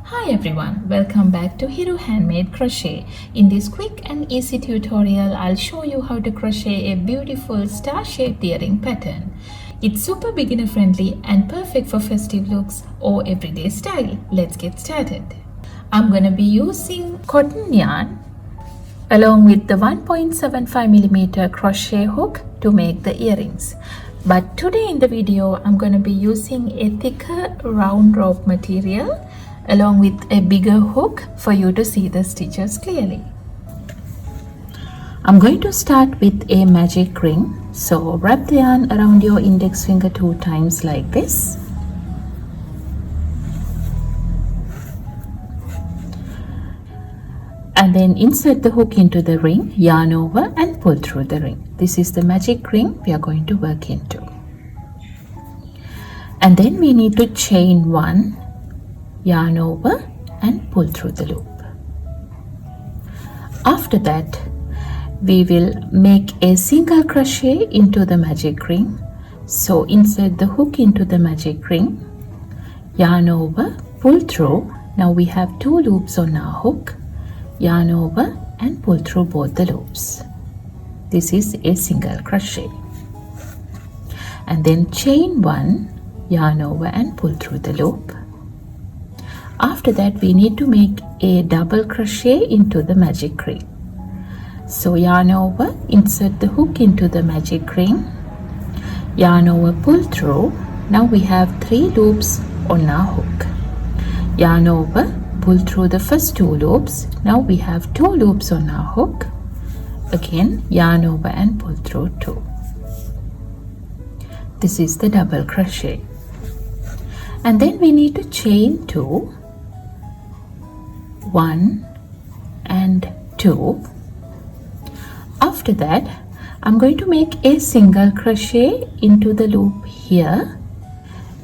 Hi everyone, welcome back to Hiru Handmade Crochet. In this quick and easy tutorial, I'll show you how to crochet a beautiful star-shaped earring pattern. It's super beginner friendly and perfect for festive looks or everyday style. Let's get started. I'm going to be using cotton yarn along with the 1.75mm crochet hook to make the earrings. But today in the video, I'm going to be using a thicker round rope material along with a bigger hook for you to see the stitches clearly. I'm going to start with a magic ring. So wrap the yarn around your index finger 2 times like this. And then insert the hook into the ring, yarn over and pull through the ring. This is the magic ring we are going to work into. And then we need to chain 1, yarn over and pull through the loop. After that, we will make a single crochet into the magic ring. So insert the hook into the magic ring, yarn over, pull through. Now we have 2 loops on our hook, yarn over and pull through both the loops. This is a single crochet. And then chain 1, yarn over and pull through the loop. After that, we need to make a double crochet into the magic ring. So yarn over, insert the hook into the magic ring, yarn over, pull through. Now we have 3 loops on our hook. Yarn over, pull through the first 2 loops. Now we have 2 loops on our hook. Again, yarn over and pull through 2. This is the double crochet. And then we need to chain 2, 1 and 2. After that, I'm going to make a single crochet into the loop here.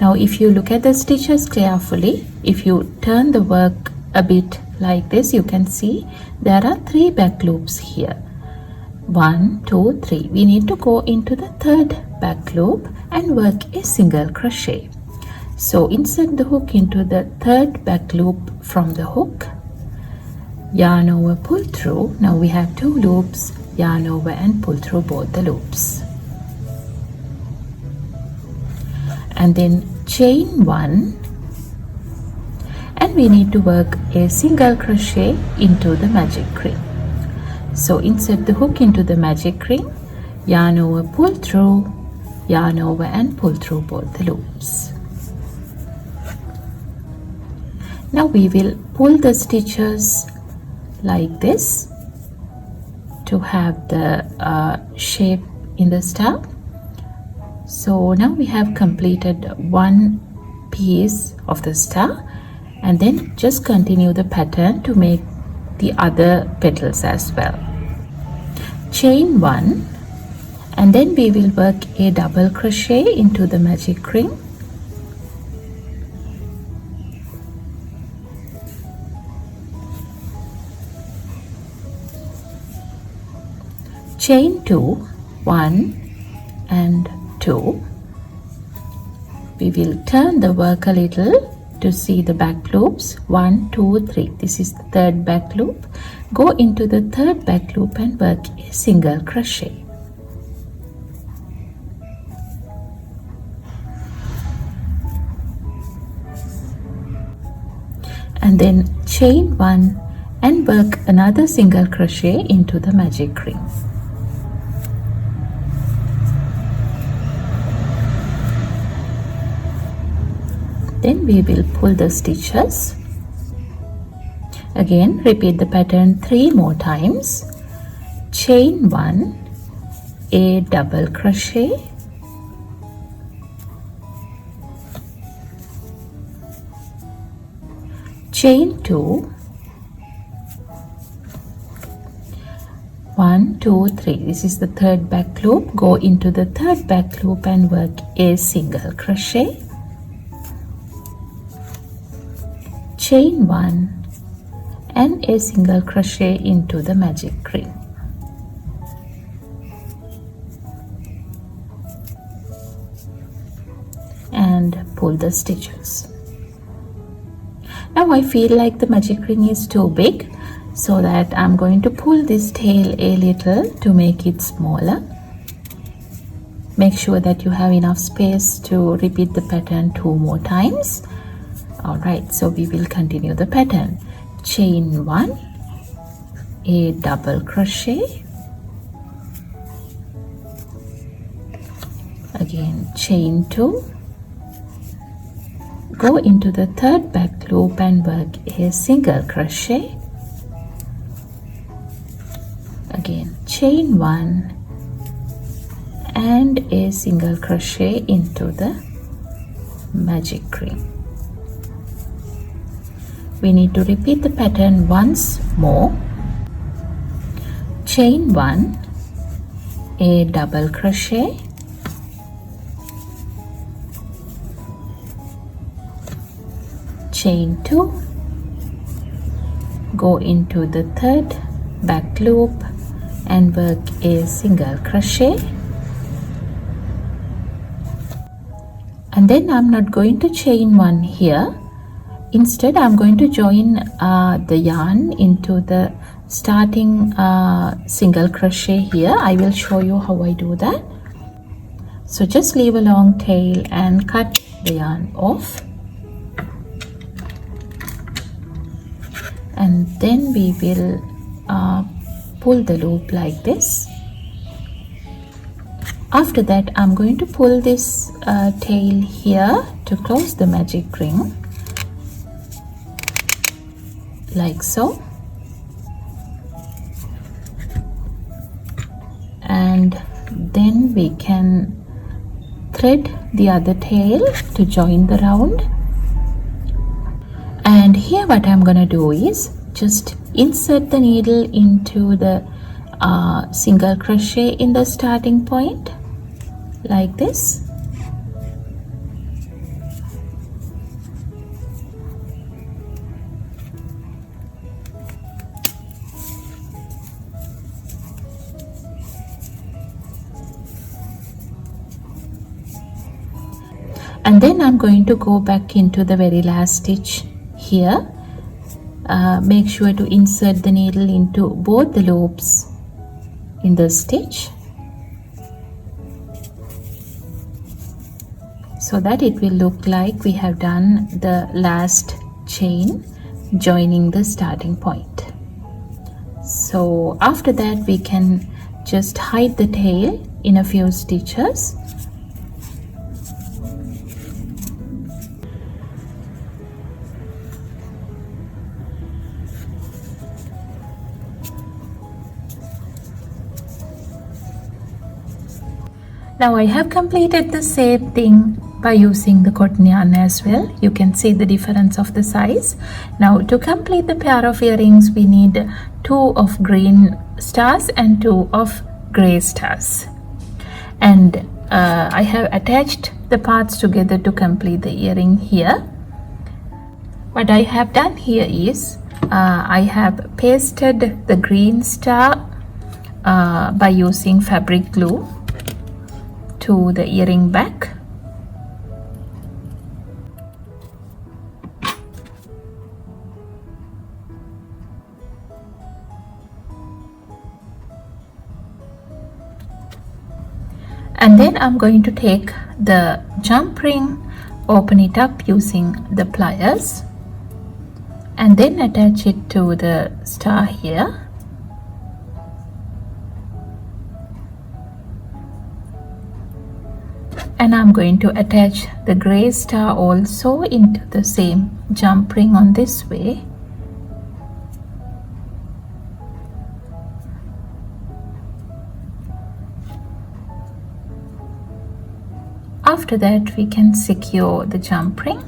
Now if you look at the stitches carefully, if you turn the work a bit like this, you can see there are 3 back loops here. 1, 2, 3. We need to go into the 3rd back loop and work a single crochet. So insert the hook into the 3rd back loop from the hook, yarn over, pull through. Now we have 2 loops, yarn over and pull through both the loops. And then chain 1, and we need to work a single crochet into the magic ring. So insert the hook into the magic ring, yarn over, pull through, yarn over and pull through both the loops. Now we will pull the stitches like this to have the shape in the star. So now we have completed 1 piece of the star, and then just continue the pattern to make the other petals as well. Chain 1, and then we will work a double crochet into the magic ring. Chain 2, 1 and 2. We will turn the work a little to see the back loops. 1, 2, 3. This is the 3rd back loop. Go into the 3rd back loop and work a single crochet. And then chain 1 and work another single crochet into the magic ring. Then we will pull the stitches. Again, repeat the pattern 3 more times. Chain 1, a double crochet, chain 2, 1, 2, 3. This is the 3rd back loop. Go into the 3rd back loop and work a single crochet. Chain 1 and a single crochet into the magic ring. And pull the stitches. Now I feel like the magic ring is too big, so that I'm going to pull this tail a little to make it smaller. Make sure that you have enough space to repeat the pattern 2 more times. Alright, so we will continue the pattern. Chain 1, a double crochet, again chain 2, go into the third back loop and work a single crochet, again chain 1 and a single crochet into the magic ring. We need to repeat the pattern once more. Chain 1, a double crochet, chain 2, go into the third back loop and work a single crochet, and then I'm not going to chain 1 here. Instead, I'm going to join the yarn into the starting single crochet here. I will show you how I do that. So just leave a long tail and cut the yarn off, and then we will pull the loop like this. After that, I'm going to pull this tail here to close the magic ring, like so, and then we can thread the other tail to join the round. And here what I'm gonna do is just insert the needle into the single crochet in the starting point, like this. And then I'm going to go back into the very last stitch here. Make sure to insert the needle into both the loops in the stitch, so that it will look like we have done the last chain joining the starting point. So after that, we can just hide the tail in a few stitches. Now I have completed the same thing by using the cotton yarn as well. You can see the difference of the size. Now to complete the pair of earrings, we need 2 of green stars and 2 of gray stars. And I have attached the parts together to complete the earring here. What I have done here is I have pasted the green star by using fabric glue to the earring back. And then I'm going to take the jump ring, open it up using the pliers, and then attach it to the star here. And I'm going to attach the gray star also into the same jump ring on this way. After that, we can secure the jump ring.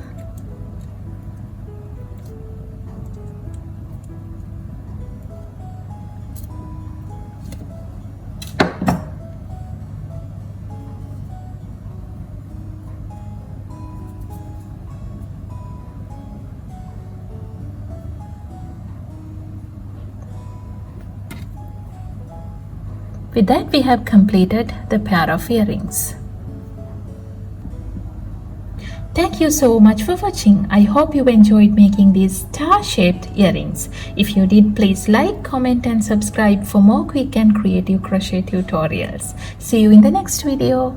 With that, we have completed the pair of earrings. Thank you so much for watching. I hope you enjoyed making these star-shaped earrings. If you did, please like, comment and subscribe for more quick and creative crochet tutorials. See you in the next video.